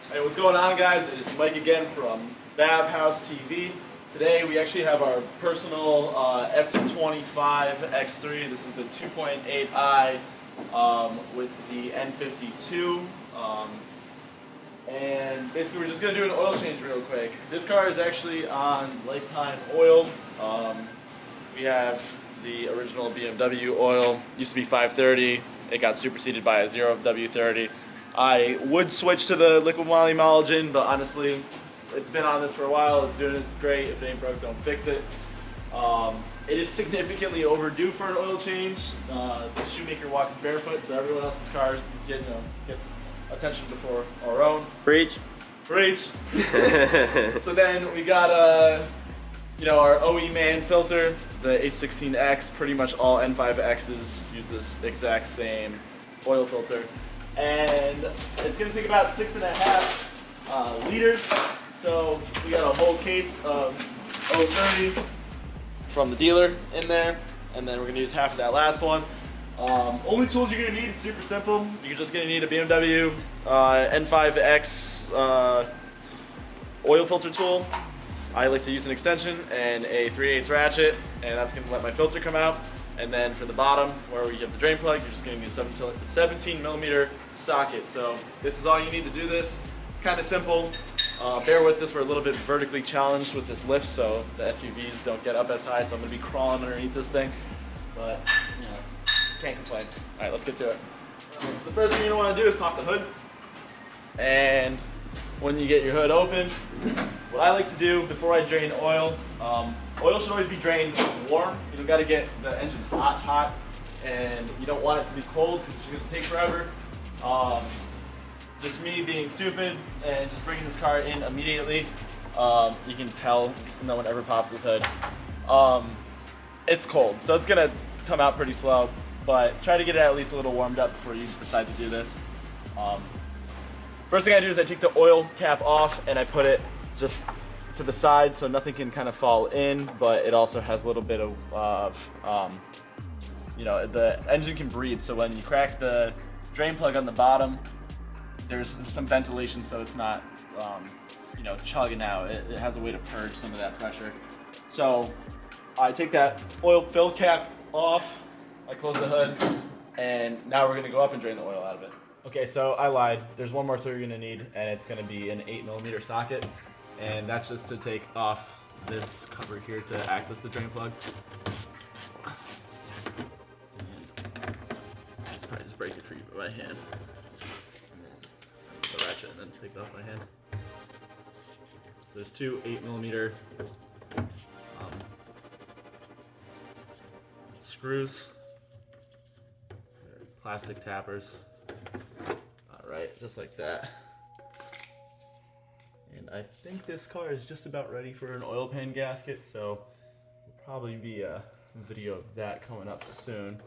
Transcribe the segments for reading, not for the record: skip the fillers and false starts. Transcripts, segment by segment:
Hey, what's going on, guys? It's Mike again from BavhausTV. Today we actually have our personal F25 X3. This is the 2.8i with the N52. And basically we're just going to do an oil change real quick. This car is actually on lifetime oil. We have the original BMW oil. Used to be 530. It got superseded by a 0W30. I would switch to the liquid moly-emulsion, but honestly, it's been on this for a while. It's doing it great. If it ain't broke, don't fix it. It is significantly overdue for an oil change. The shoemaker walks barefoot, so everyone else's cars gets attention before our own. Preach. Preach. So then we got our OE man filter, the H16X. Pretty much all N5Xs use this exact same oil filter. And it's going to take about 6.5 liters. So we got a whole case of 030 from the dealer in there, and then we're going to use half of that last one. Only tools you're going to need, it's super simple. You're just going to need a BMW N5X oil filter tool. I like to use an extension and a 3/8 ratchet, and that's going to let my filter come out. And then for the bottom, where you have the drain plug, you're just going to need a 17 millimeter socket. So this is all you need to do this. It's kind of simple. Bear with this, we're a little bit vertically challenged with this lift, so the SUVs don't get up as high, so I'm going to be crawling underneath this thing. But, can't complain. All right, let's get to it. So the first thing you're going to want to do is pop the hood. And when you get your hood open, what I like to do before I drain oil, oil should always be drained warm. You don't got to get the engine hot, and you don't want it to be cold because it's going to take forever. Just me being stupid and just bringing this car in immediately. You can tell no one ever pops this hood. It's cold, so it's going to come out pretty slow, but try to get it at least a little warmed up before you decide to do this. First thing I do is I take the oil cap off and I put it just to the side so nothing can kind of fall in, but it also has a little bit of, the engine can breathe, so when you crack the drain plug on the bottom, there's some ventilation so it's not, chugging out. It has a way to purge some of that pressure. So I take that oil fill cap off, I close the hood, and now we're going to go up and drain the oil out of it. Okay, so I lied. There's one more tool you're going to need, and it's going to be an 8 millimeter socket, and that's just to take off this cover here to access the drain plug. And I'll probably just break it for you by my hand. The ratchet and then take it off my hand. So there's two 8 millimeter screws. They're plastic tappers. Alright, just like that. And I think this car is just about ready for an oil pan gasket, so there'll probably be a video of that coming up soon.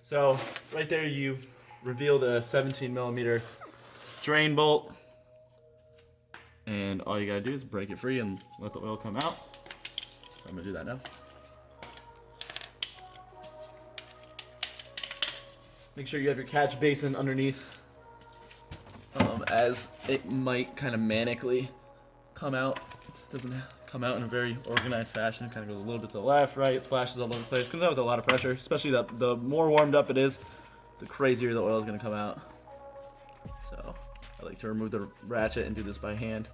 So right there you reveal the 17 millimeter drain bolt, and all you gotta do is break it free and let the oil come out. So I'm gonna do that now. Make sure you have your catch basin underneath, as it might kind of manically come out. It doesn't come out in a very organized fashion. It kind of goes a little bit to the left, right, it splashes all over the place. Comes out with a lot of pressure, especially the more warmed up it is, the crazier the oil is going to come out. So I like to remove the ratchet and do this by hand.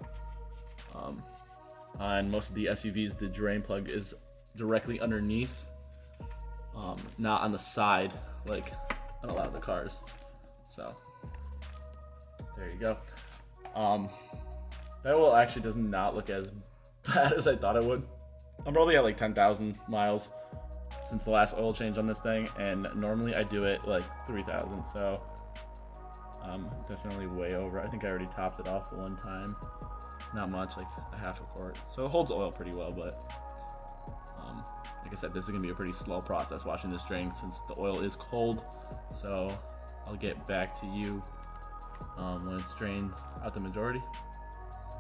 On most of the SUVs, the drain plug is directly underneath, not on the side like on a lot of the cars. So there you go. That oil actually does not look as bad as I thought it would. I'm probably at like 10,000 miles since the last oil change on this thing, and normally I do it like 3,000, so I'm definitely way over. I think I already topped it off one time. Not much, like a half a quart. So it holds oil pretty well, but like I said, this is gonna be a pretty slow process washing this drain since the oil is cold. So I'll get back to you when it's drained out the majority.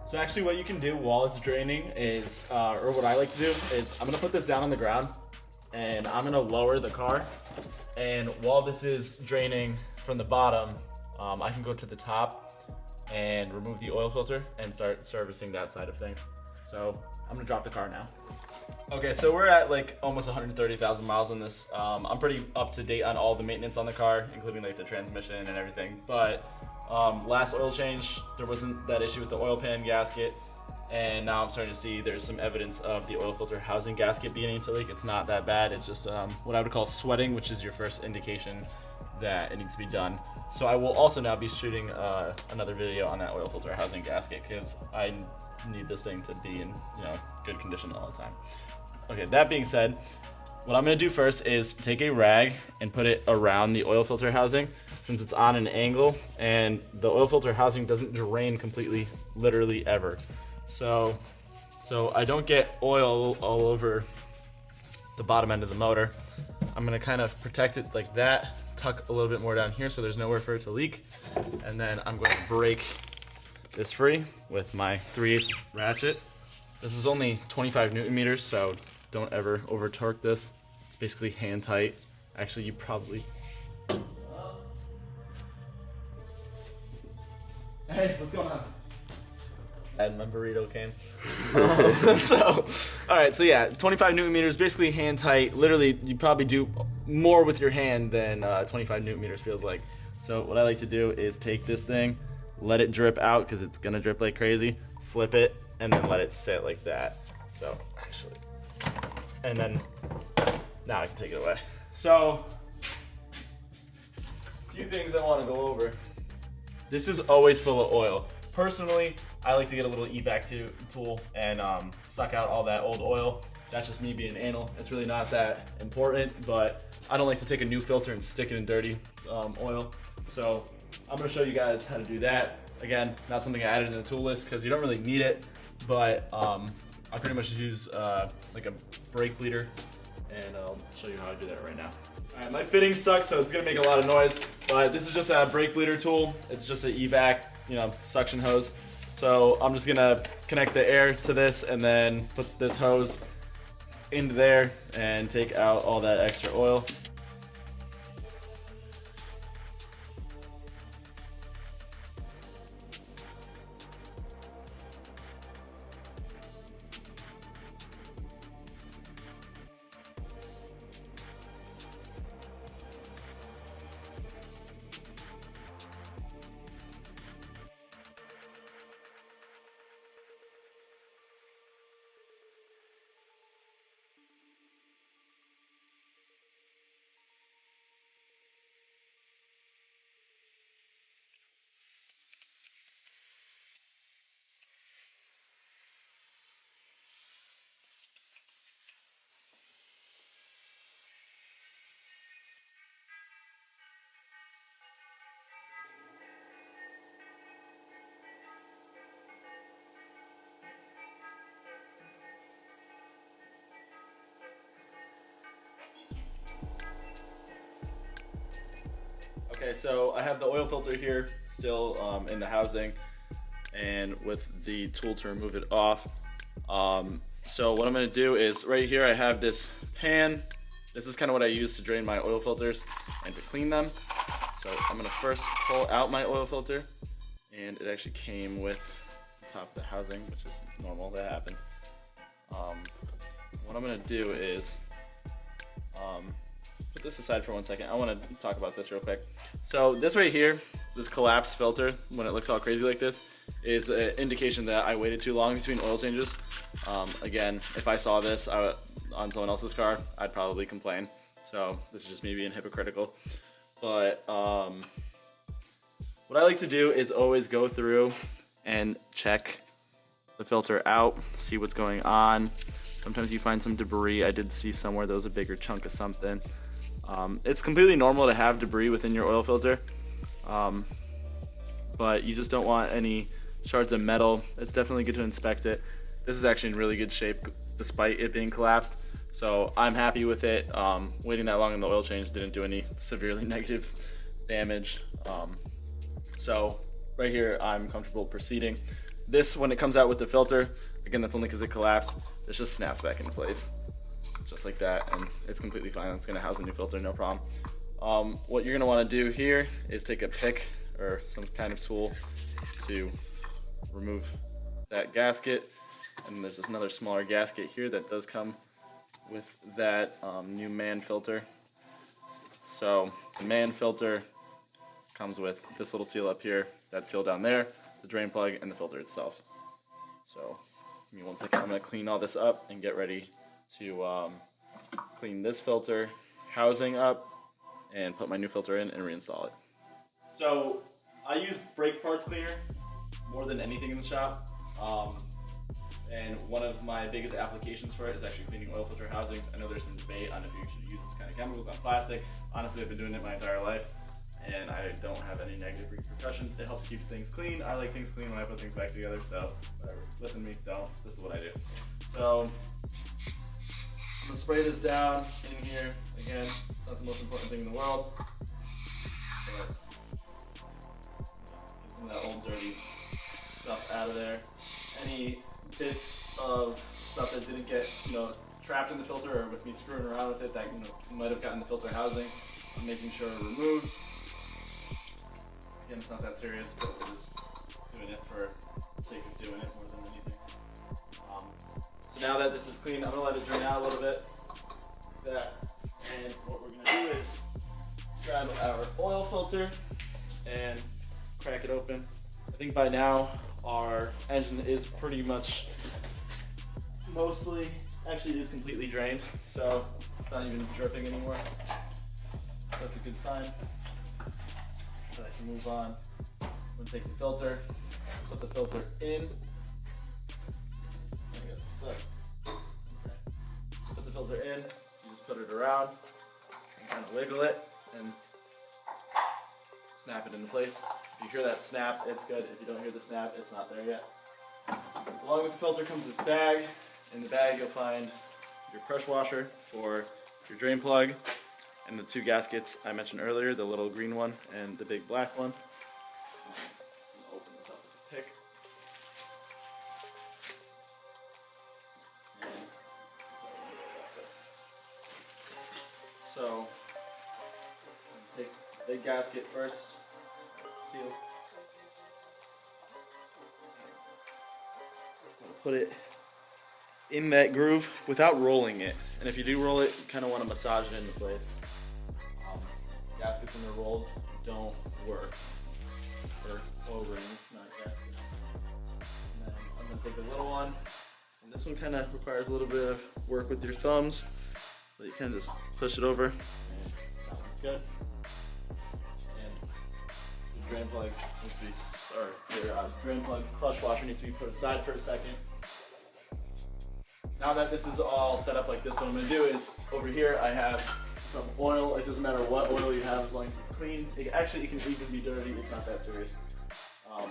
So actually what you can do while it's draining is, or what I like to do is, I'm gonna put this down on the ground and I'm gonna lower the car, and while this is draining from the bottom, I can go to the top and remove the oil filter and start servicing that side of things. So I'm gonna drop the car now. Okay, so we're at like almost 130,000 miles on this. I'm pretty up to date on all the maintenance on the car, including like the transmission and everything. But last oil change, there wasn't that issue with the oil pan gasket. And now I'm starting to see there's some evidence of the oil filter housing gasket beginning to leak. It's not that bad. It's just what I would call sweating, which is your first indication that it needs to be done. So I will also now be shooting another video on that oil filter housing gasket because I need this thing to be in good condition all the time. Okay, that being said, what I'm gonna do first is take a rag and put it around the oil filter housing since it's on an angle and the oil filter housing doesn't drain completely, literally ever. So I don't get oil all over the bottom end of the motor. I'm gonna kind of protect it like that, tuck a little bit more down here so there's nowhere for it to leak, and then I'm going to break this free with my 3/8 ratchet. This is only 25 Newton meters, so don't ever over torque this. It's basically hand tight. Actually, you probably... Hey, what's going on? And my burrito came. Alright, so yeah, 25 Newton meters, basically hand tight. Literally, you probably do more with your hand than 25 Newton meters feels like. So what I like to do is take this thing, let it drip out, because it's gonna drip like crazy, flip it, and then let it sit like that. So, actually, and then, now I can take it away. So, a few things I wanna go over. This is always full of oil. Personally, I like to get a little evac tool and suck out all that old oil. That's just me being anal. It's really not that important, but I don't like to take a new filter and stick it in dirty oil. So I'm gonna show you guys how to do that. Again, not something I added in the tool list because you don't really need it, but I pretty much use like a brake bleeder, and I'll show you how I do that right now. All right, my fitting sucks, so it's gonna make a lot of noise, but this is just a brake bleeder tool. It's just an evac, suction hose. So I'm just gonna connect the air to this and then put this hose into there and take out all that extra oil. Okay, so I have the oil filter here still in the housing, and with the tool to remove it off. So what I'm going to do is right here I have this pan. This is kind of what I use to drain my oil filters and to clean them. So I'm going to first pull out my oil filter, and it actually came with the top of the housing, which is normal, that happens. What I'm going to do is put this aside for 1 second. I want to talk about this real quick. So this right here, this collapsed filter, when it looks all crazy like this, is an indication that I waited too long between oil changes. Again, if I saw this on someone else's car, I'd probably complain. So this is just me being hypocritical. But what I like to do is always go through and check the filter out, see what's going on. Sometimes you find some debris. I did see somewhere there was a bigger chunk of something. It's completely normal to have debris within your oil filter, but you just don't want any shards of metal. It's definitely good to inspect it. This is actually in really good shape despite it being collapsed, so I'm happy with it. Waiting that long in the oil change didn't do any severely negative damage. So right here I'm comfortable proceeding. This, when it comes out with the filter, again, that's only because it collapsed, this just snaps back into place. Just like that, and it's completely fine. It's gonna house a new filter, no problem. What you're gonna wanna do here is take a pick or some kind of tool to remove that gasket. And there's another smaller gasket here that does come with that new man filter. So the man filter comes with this little seal up here, that seal down there, the drain plug, and the filter itself. So give me 1 second, I'm going to clean all this up and get ready to clean this filter housing up and put my new filter in and reinstall it. So I use brake parts cleaner more than anything in the shop. And one of my biggest applications for it is actually cleaning oil filter housings. I know there's some debate on if you should use this kind of chemicals on plastic. Honestly, I've been doing it my entire life, and I don't have any negative repercussions. It helps keep things clean. I like things clean when I put things back together, so whatever. Listen to me, don't. This is what I do. So I'm gonna spray this down in here. Again, it's not the most important thing in the world, but get some of that old dirty stuff out of there. Any bits of stuff that didn't get, trapped in the filter, or with me screwing around with it that might have gotten the filter housing, I'm making sure are removed. Again, it's not that serious, but we're just doing it for the sake of doing it more than anything. So now that this is clean, I'm gonna let it drain out a little bit. Like that, and what we're gonna do is grab our oil filter and crack it open. I think by now our engine is pretty much actually it is completely drained, so it's not even dripping anymore. That's a good sign. So I can move on. I'm gonna take the filter, put the filter in. I got stuck. Okay. Put the filter in, you just put it around and kind of wiggle it and snap it into place. If you hear that snap, it's good. If you don't hear the snap, it's not there yet. Along with the filter comes this bag. In the bag you'll find your crush washer for your drain plug and the two gaskets I mentioned earlier, the little green one and the big black one. So I'll open this up with a pick. So I'm going to take the big gasket first. Seal. Put it in that groove without rolling it. And if you do roll it, you kind of want to massage it into place. Gaskets and the rolls don't work for oil rings, not gaskets. And then I'm going to take the little one. And this one kind of requires a little bit of work with your thumbs. But you can just push it over. And that one's good. Drain plug needs to be, or your drain plug crush washer needs to be put aside for a second. Now that this is all set up like this, what I'm going to do is, over here I have some oil. It doesn't matter what oil you have as long as it's clean. It can even be dirty, it's not that serious. And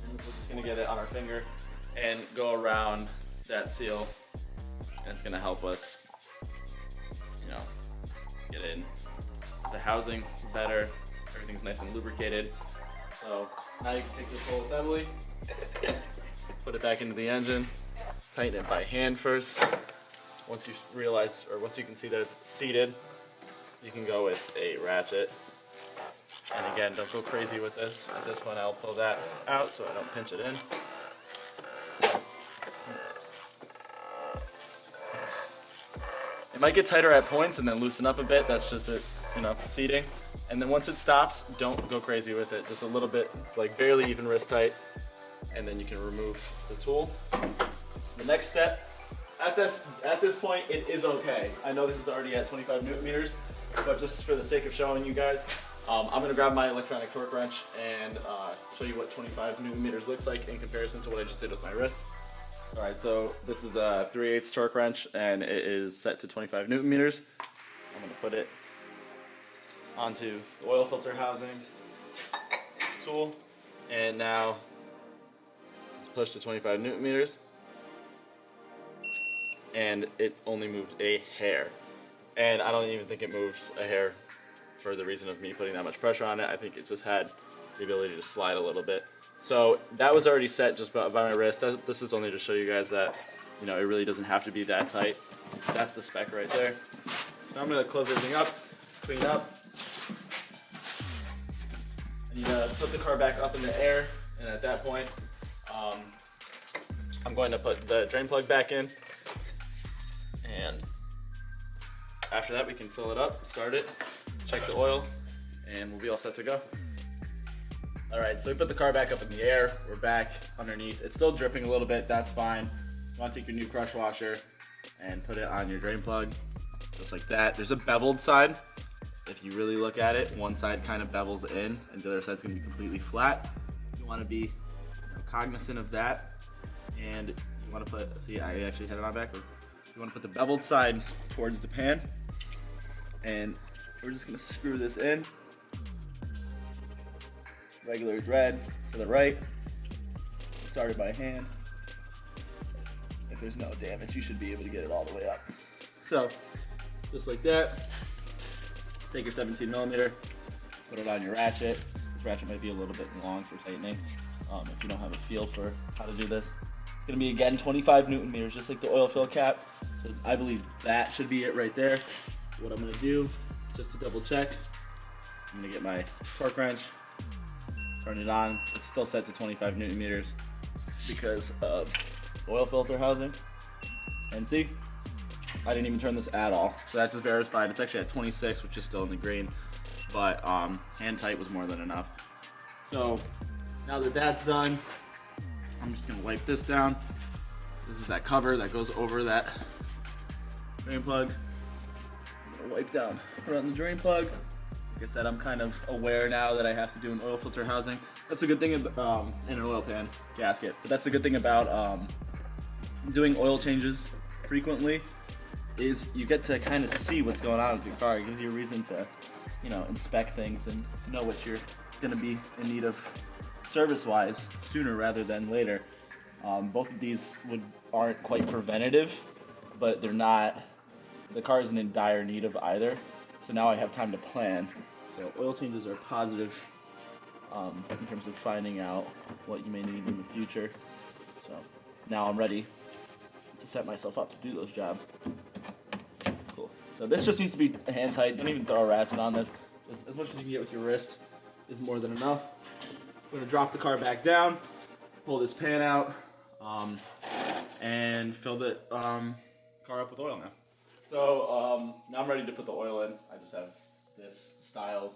we're just going to get it on our finger and go around that seal, and it's going to help us, get in the housing better. Everything's nice and lubricated. So now you can take this whole assembly, put it back into the engine, tighten it by hand first. Once you realize, or once you can see that it's seated, you can go with a ratchet. And again, don't go crazy with this. At this point, I'll pull that out so I don't pinch it in. It might get tighter at points and then loosen up a bit. That's just it, seating. And then once it stops, don't go crazy with it. Just a little bit, like barely even wrist tight. And then you can remove the tool. The next step, at this point, it is okay. I know this is already at 25 Newton meters, but just for the sake of showing you guys, I'm gonna grab my electronic torque wrench and show you what 25 Newton meters looks like in comparison to what I just did with my wrist. All right, so this is a 3/8 torque wrench and it is set to 25 Newton meters. I'm gonna put it onto the oil filter housing tool, and now it's pushed to 25 Newton meters, and it only moved a hair. And I don't even think it moved a hair for the reason of me putting that much pressure on it. I think it just had the ability to slide a little bit. So that was already set just by my wrist. This is only to show you guys that, it really doesn't have to be that tight. That's the spec right there. So now I'm gonna close everything up, clean up, I need to put the car back up in the air, and at that point, I'm going to put the drain plug back in, and after that we can fill it up, start it, check the oil, and we'll be all set to go. Alright, so we put the car back up in the air, we're back underneath. It's still dripping a little bit, that's fine. You want to take your new crush washer and put it on your drain plug, just like that. There's a beveled side. If you really look at it, one side kind of bevels in and the other side's going to be completely flat. You want to be cognizant of that, and you want to put, see, I actually had it on backwards. You want to put the beveled side towards the pan, and we're just going to screw this in. Regular thread to the right, started by hand. If there's no damage, you should be able to get it all the way up. So, just like that. Take your 17 millimeter, put it on your ratchet. This ratchet might be a little bit long for tightening if you don't have a feel for how to do this. It's gonna be, again, 25 Newton meters, just like the oil fill cap. So I believe that should be it right there. What I'm gonna do, just to double check, I'm gonna get my torque wrench, turn it on. It's still set to 25 Newton meters because of oil filter housing. And see, I didn't even turn this at all. So that just verified. It's actually at 26, which is still in the green, but hand tight was more than enough. So now that that's done, I'm just gonna wipe this down. This is that cover that goes over that drain plug. I'm gonna wipe down around the drain plug. Like I said, I'm kind of aware now that I have to do an oil filter housing. That's a good thing about, in an oil pan gasket. But that's a good thing about doing oil changes frequently, is you get to kind of see what's going on with your car. It gives you a reason to, inspect things and know what you're gonna be in need of service-wise sooner rather than later. Both of these aren't quite preventative, but they're not, the car isn't in dire need of either. So now I have time to plan. So oil changes are positive in terms of finding out what you may need in the future. So now I'm ready to set myself up to do those jobs. Cool. So this just needs to be hand tight. Don't even throw a ratchet on this. Just as much as you can get with your wrist is more than enough. We're gonna drop the car back down, pull this pan out, and fill the car up with oil now. So now I'm ready to put the oil in. I just have this style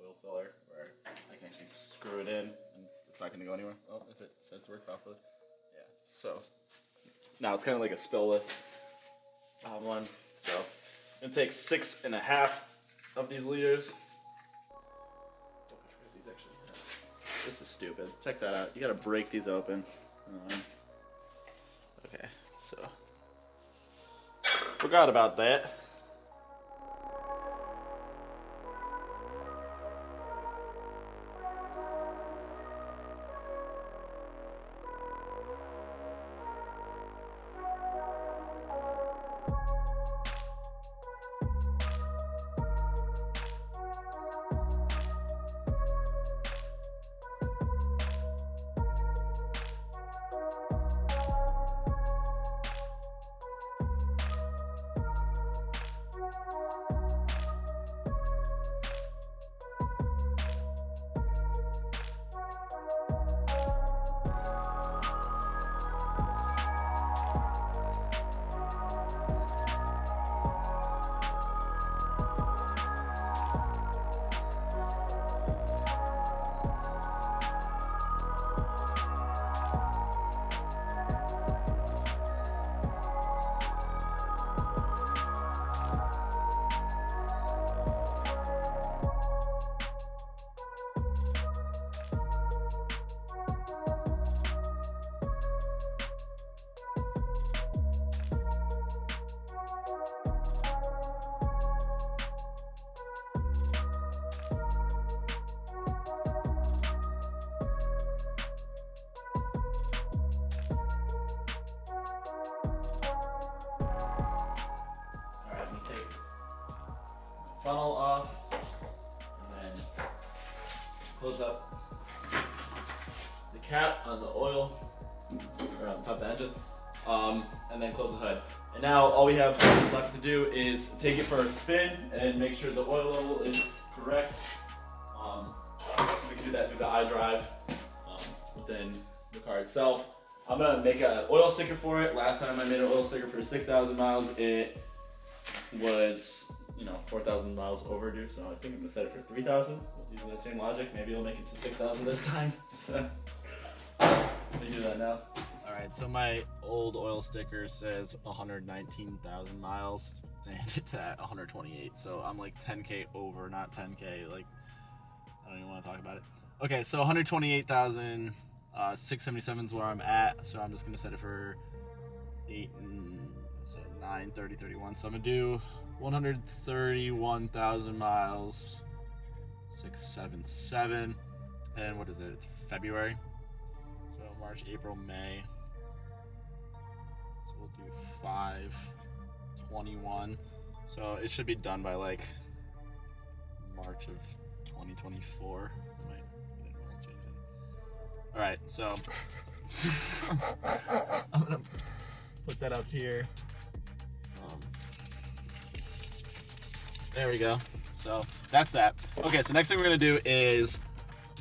oil filler where I can actually screw it in and it's not gonna go anywhere. Oh, if it says to work properly. Yeah, so now it's kind of like a spill-less one. So I'm gonna take 6.5 of these liters. This is stupid. Check that out. You gotta break these open. Okay, so forgot about that. Funnel off, and then close up the cap on the oil, or on top of the engine, and then close the hood. And now all we have left to do is take it for a spin and make sure the oil level is correct. do that through the iDrive within the car itself. I'm gonna make an oil sticker for it. Last time I made an oil sticker for 6,000 miles, it was 4,000 miles overdue. So I think I'm gonna set it for 3,000. Using that same logic, maybe I'll make it to 6,000 this time. So let me do that now. All right, so my old oil sticker says 119,000 miles, and it's at 128. So I'm like 10K over, not 10K. Like, I don't even want to talk about it. Okay, so 128,000. 677 is where I'm at, so I'm just gonna set it for 9, 30, 31. So I'm gonna do 131,000 miles, 677, and what is it? It's February. So March, April, May. So we'll do 5/21. So it should be done by like March of 2024. All right, so I'm gonna put that up here. There we go. So that's that. Okay, so next thing we're gonna do is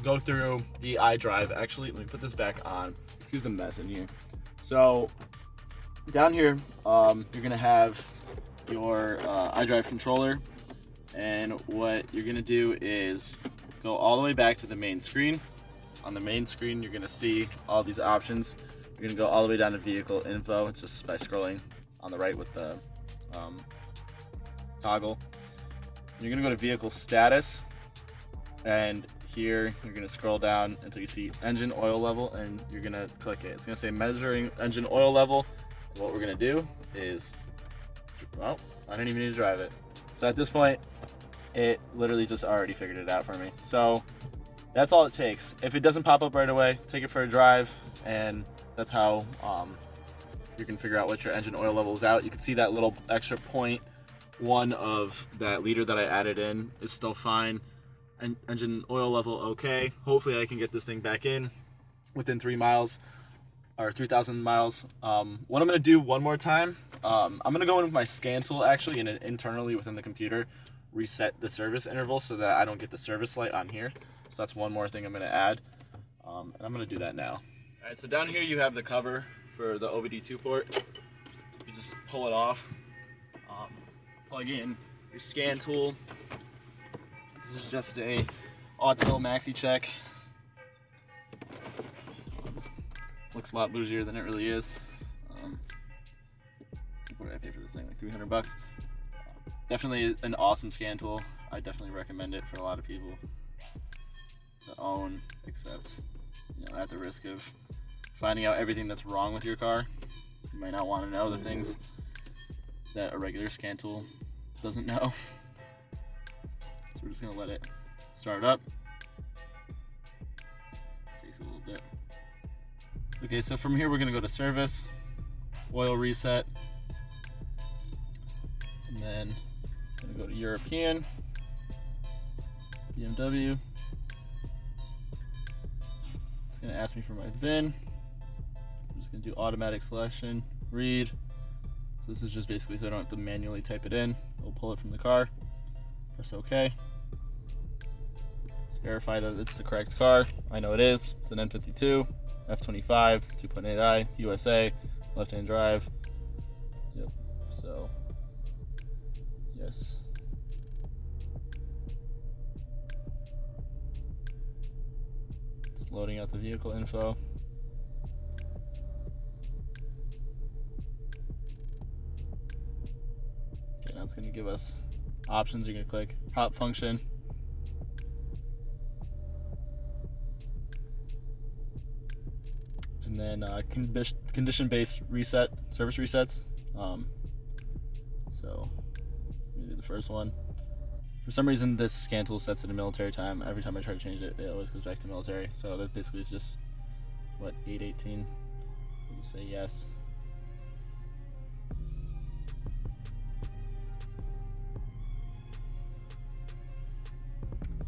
go through the iDrive. Actually, let me put this back on. Excuse the mess in here. So down here, you're gonna have your iDrive controller, and what you're gonna do is go all the way back to the main screen. On the main screen, you're gonna see all these options. You're gonna go all the way down to vehicle info just by scrolling on the right with the toggle. You're gonna go to vehicle status, and here you're gonna scroll down until you see engine oil level, and you're gonna click it. It's gonna say measuring engine oil level. What we're gonna do is, well, I don't even need to drive it. So at this point, it literally just already figured it out for me. So that's all it takes. If it doesn't pop up right away, take it for a drive, and that's how you can figure out what your engine oil level is out. You can see that little extra 0.1 of that liter that I added in is still fine. And engine oil level okay. Hopefully I can get this thing back in within 3 miles or 3,000 miles. What I'm gonna do one more time, I'm gonna go in with my scan tool actually, and internally within the computer, reset the service interval so that I don't get the service light on here. So that's one more thing I'm gonna add, and I'm gonna do that now. All right, so down here you have the cover for the OBD2 port. You just pull it off, plug in your scan tool. This is just a Auto Maxi check. Looks a lot bougier than it really is. What did I pay for this thing? Like $300. Definitely an awesome scan tool. I definitely recommend it for a lot of people to own, except at the risk of finding out everything that's wrong with your car. You might not want to know the things that a regular scan tool doesn't know. So we're just gonna let it start up. Takes a little bit. Okay, so from here we're gonna go to service, oil reset, and then I'm gonna go to European, BMW. It's gonna ask me for my VIN. I'm just gonna do automatic selection, read. So this is just basically so I don't have to manually type it in. We'll pull it from the car, press OK. Let's verify that it's the correct car. I know it is. It's an N52, F25, 2.8i, USA, left-hand drive. Yep, so, yes. It's loading out the vehicle info. Okay, now it's going to give us options. You're going to click hop function. And then condition-based reset, service resets. So, let me do the first one. For some reason, this scan tool sets it to military time. Every time I try to change it, it always goes back to military. So that basically is just, what, 818? We'll just say yes.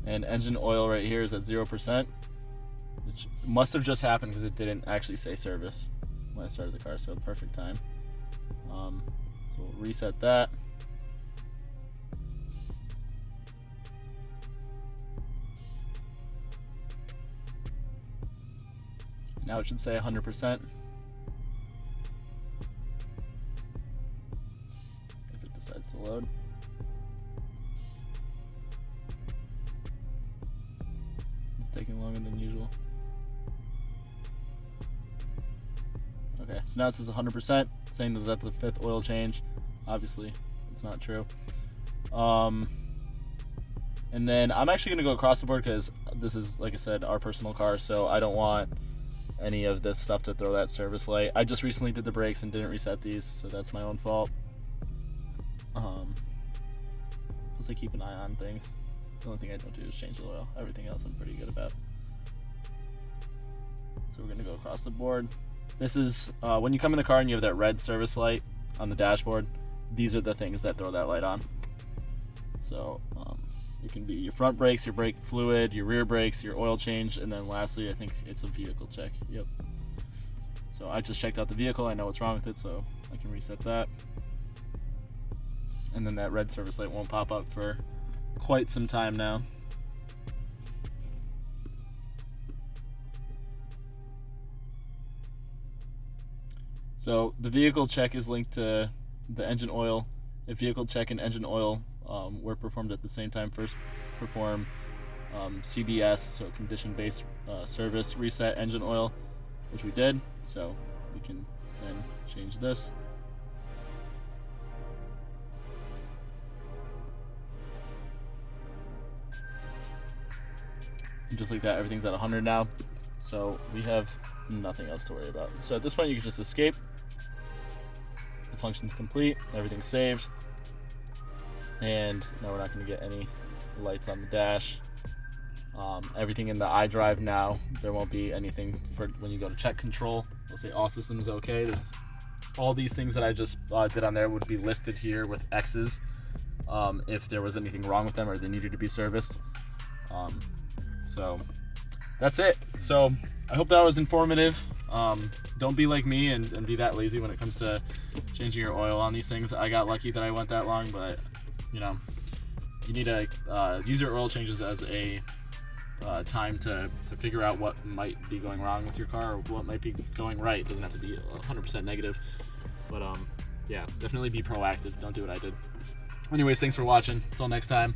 And engine oil right here is at 0%, which must have just happened because it didn't actually say service when I started the car, so perfect time. So we'll reset that. Now it should say 100%. If it decides to load. It's taking longer than usual. Okay, so now it says 100%, saying that that's the 5th oil change. Obviously, it's not true. And then I'm actually gonna go across the board because this is, like I said, our personal car, so I don't want any of this stuff to throw that service light. I just recently did the brakes and didn't reset these, so that's my own fault. Plus I keep an eye on things. The only thing I don't do is change the oil. Everything else I'm pretty good about. So we're gonna go across the board. This is, when you come in the car and you have that red service light on the dashboard, these are the things that throw that light on. So, it can be your front brakes, your brake fluid, your rear brakes, your oil change, and then lastly, I think it's a vehicle check. Yep. So I just checked out the vehicle, I know what's wrong with it, so I can reset that. And then that red service light won't pop up for quite some time now. So the vehicle check is linked to the engine oil. If vehicle check and engine oil were performed at the same time, first perform CBS, so condition-based service, reset engine oil, which we did. So we can then change this. And just like that, everything's at 100 now. So we have nothing else to worry about. So at this point, you can just escape. The function's complete, everything's saved. And now we're not going to get any lights on the dash. Everything in the iDrive now, there won't be anything for when you go to check control. It'll say all systems okay. There's all these things that I just did on there would be listed here with X's if there was anything wrong with them or they needed to be serviced. So that's it. So I hope that was informative. Don't be like me and be that lazy when it comes to changing your oil on these things. I got lucky that I went that long, but you know, you need to use your oil changes as a time to figure out what might be going wrong with your car or what might be going right. It doesn't have to be 100% negative, but yeah, definitely be proactive. Don't do what I did. Anyways, thanks for watching. Until next time.